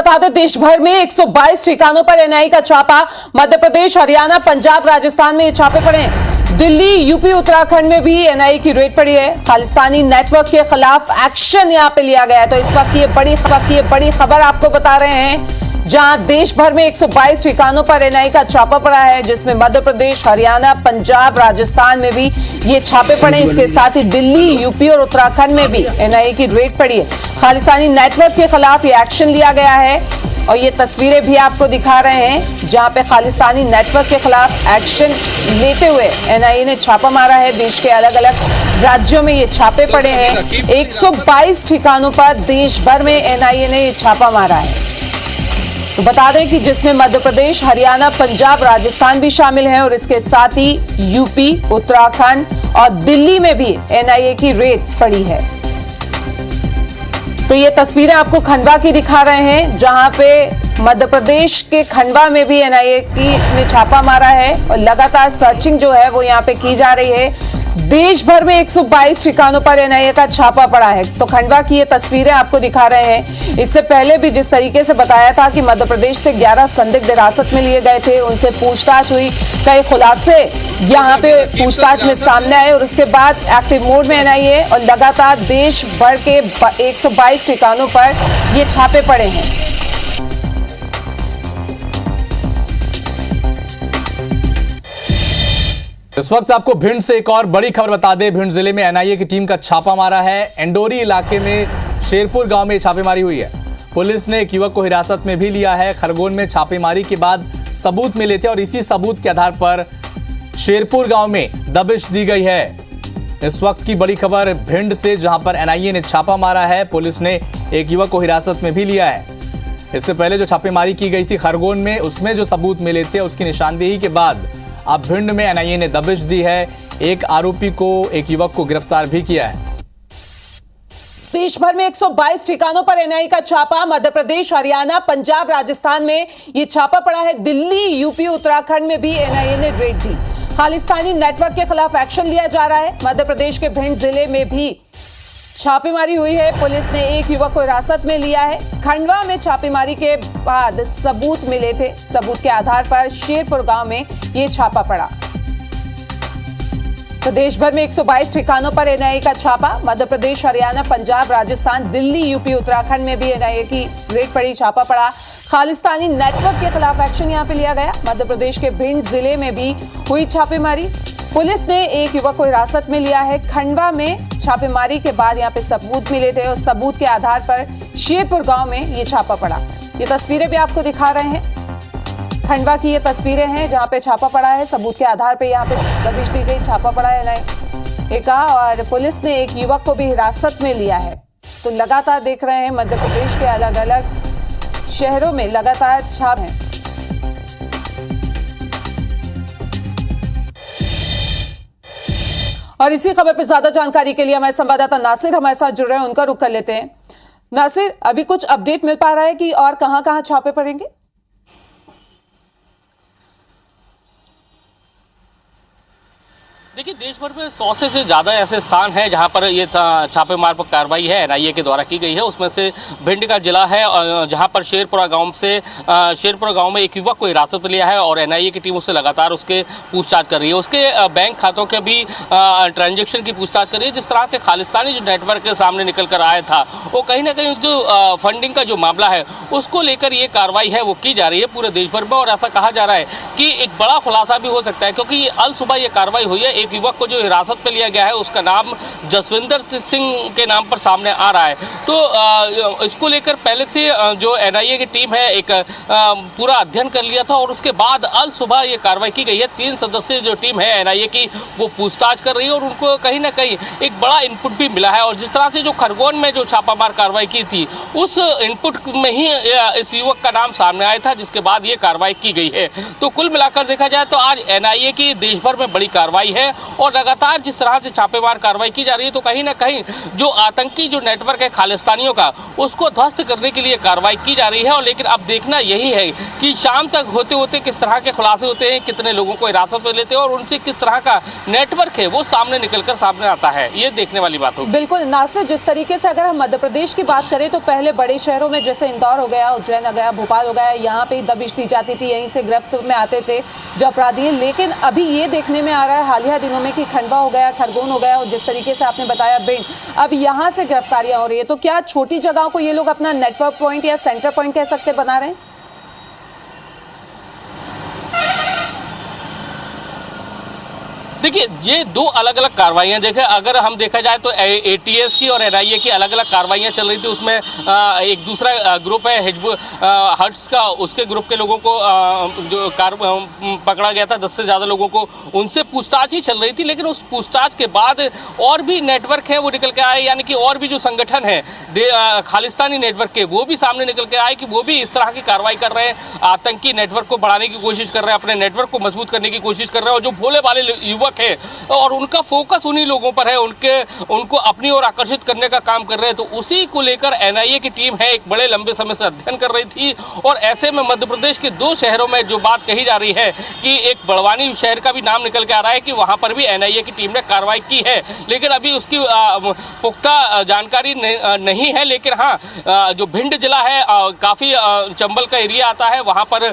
बता दें, देश भर में 122 ठिकानों पर एनआईए का छापा। मध्य प्रदेश, हरियाणा, पंजाब, राजस्थान में ये छापे पड़े हैं। दिल्ली, यूपी, उत्तराखंड में भी एनआईए की रेड पड़ी है। खालिस्तानी नेटवर्क के खिलाफ एक्शन यहां पे लिया गया है। तो इस वक्त ये बड़ी खबर आपको बता रहे हैं, जहां देश भर में 122 ठिकानों पर एनआईए का छापा पड़ा है, जिसमें मध्य प्रदेश, हरियाणा, पंजाब, राजस्थान में भी ये छापे पड़े। इसके साथ ही दिल्ली, यूपी और उत्तराखंड में भी एनआईए की रेड पड़ी है। खालिस्तानी नेटवर्क के खिलाफ ये एक्शन लिया गया है और ये तस्वीरें भी आपको दिखा रहे हैं, जहां पे खालिस्तानी नेटवर्क के खिलाफ एक्शन लेते हुए एनआईए ने छापा मारा है। देश के अलग अलग राज्यों में ये छापे पड़े हैं। 122 ठिकानों पर देश भर में एनआईए ने ये छापा मारा है। तो बता दें कि जिसमें मध्य प्रदेश, हरियाणा, पंजाब, राजस्थान भी शामिल हैं और इसके साथ ही यूपी, उत्तराखंड और दिल्ली में भी एनआईए की रेड पड़ी है। तो ये तस्वीरें आपको खंडवा की दिखा रहे हैं, जहां पे मध्य प्रदेश के खंडवा में भी एनआईए ने छापा मारा है और लगातार सर्चिंग जो है वो यहां पे की जा रही है। देश भर में 122 ठिकानों पर एनआईए का छापा पड़ा है। तो खंडवा की ये तस्वीरें आपको दिखा रहे हैं। इससे पहले भी जिस तरीके से बताया था कि मध्य प्रदेश से 11 संदिग्ध हिरासत में लिए गए थे, उनसे पूछताछ हुई, कई खुलासे यहाँ पे पूछताछ में सामने आए और उसके बाद एक्टिव मोड में एनआईए और लगातार देश भर के 122 ठिकानों पर ये छापे पड़े हैं। इस वक्त आपको भिंड से एक और बड़ी खबर बता दें। भिंड जिले में एनआईए की टीम का छापा मारा है। एंडोरी इलाके में शेरपुर गांव में छापेमारी हुई है। पुलिस ने एक युवक को हिरासत में भी लिया है। खरगोन में छापेमारी के बाद सबूत मिले थे और इसी सबूत के आधार पर शेरपुर गांव में दबिश दी गई है। इस वक्त की बड़ी खबर भिंड से, जहां पर एनआईए ने छापा मारा है। पुलिस ने एक युवक को हिरासत में भी लिया है। इससे पहले जो छापेमारी की गई थी खरगोन में, उसमें जो सबूत मिले थे उसकी निशानदेही के बाद अब भिंड में एनआईए ने दबिश दी है। एक आरोपी को, एक युवक को गिरफ्तार भी किया है। देश भर में 122 ठिकानों पर एनआईए का छापा। मध्य प्रदेश, हरियाणा, पंजाब, राजस्थान में यह छापा पड़ा है। दिल्ली, यूपी, उत्तराखंड में भी एनआईए ने रेड दी। खालिस्तानी नेटवर्क के खिलाफ एक्शन लिया जा रहा है। मध्य प्रदेश के भिंड जिले में भी छापेमारी हुई है। पुलिस ने एक युवक को हिरासत में लिया है। खंडवा में छापेमारी के बाद सबूत मिले थे। सबूत के आधार पर शेरपुर गांव में यह छापा पड़ा। तो देश भर में 122 ठिकानों पर एनआईए का छापा। मध्य प्रदेश, हरियाणा, पंजाब, राजस्थान, दिल्ली, यूपी, उत्तराखंड में भी एनआईए की रेड पड़ी, छापा पड़ा। खालिस्तानी नेटवर्क के खिलाफ एक्शन यहां पे लिया गया। मध्य प्रदेश के भिंड जिले में भी हुई छापेमारी। पुलिस ने एक युवक को हिरासत में लिया है। खंडवा में छापेमारी के बाद यहां पे सबूत मिले थे और सबूत के आधार पर शेरपुर गांव में ये छापा पड़ा। ये तस्वीरें भी आपको दिखा रहे हैं। खंडवा की ये तस्वीरें हैं जहां पे छापा पड़ा है। सबूत के आधार पे यहाँ पे दबिश दी गई, छापा पड़ा है एनआईए का और पुलिस ने एक युवक को भी हिरासत में लिया है। तो लगातार देख रहे हैं मध्य प्रदेश के अलग अलग शहरों में लगातार छाप है। और इसी खबर पर ज्यादा जानकारी के लिए हमारे संवाददाता नासिर हमारे साथ जुड़ रहे हैं, उनका रुख कर लेते हैं। नासिर, अभी कुछ अपडेट मिल पा रहा है कि और कहां-कहां छापे पड़ेंगे? देखिए, देश भर में 100 से ज़्यादा ऐसे स्थान हैं जहां पर ये छापेमार पर कार्रवाई है एनआईए के द्वारा की गई है। उसमें से भिंड का जिला है जहां पर शेरपुरा गांव में एक युवक को हिरासत में लिया है और एनआईए की टीम उससे लगातार उसके पूछताछ कर रही है। उसके बैंक खातों के भी ट्रांजेक्शन की पूछताछ कर रही है। जिस तरह से खालिस्तानी जो नेटवर्क के सामने निकल कर आया था, वो कहीं ना कहीं जो फंडिंग का जो मामला है उसको लेकर ये कार्रवाई है वो की जा रही है पूरे देश भर में। और ऐसा कहा जा रहा है कि एक बड़ा खुलासा भी हो सकता है, क्योंकि अल सुबह ये कार्रवाई हुई है। एक युवक को जो हिरासत में लिया गया है उसका नाम जसविंदर सिंह के नाम पर सामने आ रहा है। तो इसको लेकर पहले से जो एनआईए की टीम है एक पूरा अध्ययन कर लिया था और उसके बाद अल सुबह ये कार्रवाई की गई है। 3 सदस्यीय जो टीम है एनआईए की वो पूछताछ कर रही है और उनको कहीं ना कहीं एक बड़ा इनपुट भी मिला है। और जिस तरह से जो खरगोन में जो छापामार कार्रवाई की थी, उस इनपुट में ही इस युवक का नाम सामने आया था, जिसके बाद ये कार्रवाई की गई है। तो कुल मिलाकर देखा जाए तो आज एनआईए की देश भर में बड़ी कार्रवाई है और लगातार जिस तरह से छापेमार कार्रवाई की जा रही है, तो कहीं ना कहीं जो आतंकी जो नेटवर्क है खालिस्तानियों का, उसको ध्वस्त करने के लिए कार्रवाई की जा रही है। और लेकिन अब देखना यही है कि शाम तक होते होते किस तरह के खुलासे होते हैं, कितने लोगों को हिरासत में लेते हैं और उनसे किस तरह का नेटवर्क है वो सामने निकलकर सामने आता है। ये देखने वाली बात होगी। बिल्कुल नासिर, जिस तरीके से अगर हम मध्य प्रदेश की बात करें तो पहले बड़े शहरों में जैसे इंदौर हो गया, उज्जैन हो गया, भोपाल हो गया, यहाँ पे दबिश दी जाती थी, यहीं से गिरफ्त में आते थे जो अपराधी हैं। लेकिन अभी ये देखने में आ रहा है हालिया दिनों में कि खंडवा हो गया, खरगोन हो गया और जिस तरीके से आपने बताया भिंड, अब यहाँ से गिरफ्तारियां हो रही है। तो क्या छोटी जगहों को ये लोग अपना नेटवर्क पॉइंट या सेंटर पॉइंट कह सकते बना रहे हैं? देखिए, ये दो अलग अलग कार्रवाइयां देखें, अगर हम देखा जाए तो एटीएस की और एनआईए की अलग अलग कार्रवाइयां चल रही थी। उसमें एक दूसरा ग्रुप है हिजबुल हट्स का, उसके ग्रुप के लोगों को जो पकड़ा गया था, 10 से ज़्यादा लोगों को, उनसे पूछताछ ही चल रही थी। लेकिन उस पूछताछ के बाद और भी नेटवर्क है वो निकल के आए, यानी कि और भी जो संगठन है खालिस्तानी नेटवर्क के, वो भी सामने निकल के आए कि वो भी इस तरह की कार्रवाई कर रहे हैं, आतंकी नेटवर्क को बढ़ाने की कोशिश कर रहे हैं, अपने नेटवर्क को मजबूत करने की कोशिश कर रहे हैं। और जो भोले भाले युवक है और उनका फोकस उन्हीं लोगों पर है, उनको अपनी ओर आकर्षित करने का काम कर रहे हैं। तो उसी को लेकर एनआईए की टीम है एक बड़े लंबे समय से अध्ययन कर रही थी। और ऐसे में मध्य प्रदेश के 2 शहरों में जो बात कही जा रही है कि एक बड़वानी शहर का भी नाम निकल के आ रहा है कि वहां पर भी एनआईए की टीम ने कार्रवाई की है। लेकिन अभी उसकी पुख्ता जानकारी नहीं है। लेकिन हाँ, जो भिंड जिला है, काफी चंबल का एरिया आता है, वहां पर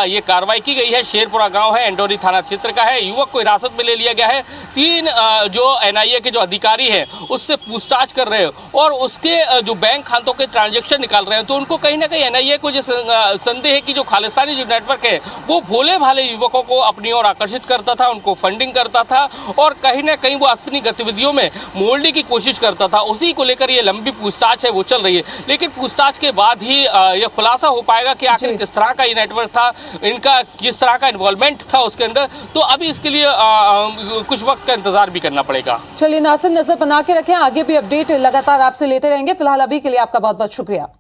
ये कार्रवाई की गई है। शेरपुरा गांव है, इंडोरी थाना क्षेत्र का है। युवक को हिरासत में ले लिया गया है। 3 जो एनआईए के जो अधिकारी हैं उससे पूछताछ कर रहे हैं और उसके जो बैंक खातों के ट्रांजैक्शन निकाल रहे हैं। तो उनको कहीं ना कहीं एनआईए को जो संदेह है कि जो खालिस्तानी जो नेटवर्क है वो भोले भाले युवकों को अपनी ओर आकर्षित करता था, उनको फंडिंग करता था और कहीं ना कहीं वो अपनी गतिविधियों में मोड़ने की कोशिश करता था। उसी को लेकर ये लंबी पूछताछ है वो चल रही है। लेकिन पूछताछ के बाद ही ये खुलासा हो पाएगा कि आखिर किस तरह का ये नेटवर्क था, इनका किस तरह का इन्वॉल्वमेंट था उसके अंदर। तो अभी इसके लिए कुछ वक्त का इंतजार भी करना पड़ेगा। चलिए नासिर, नजर बना के रखें, आगे भी अपडेट लगातार आपसे लेते रहेंगे। फिलहाल अभी के लिए आपका बहुत बहुत शुक्रिया।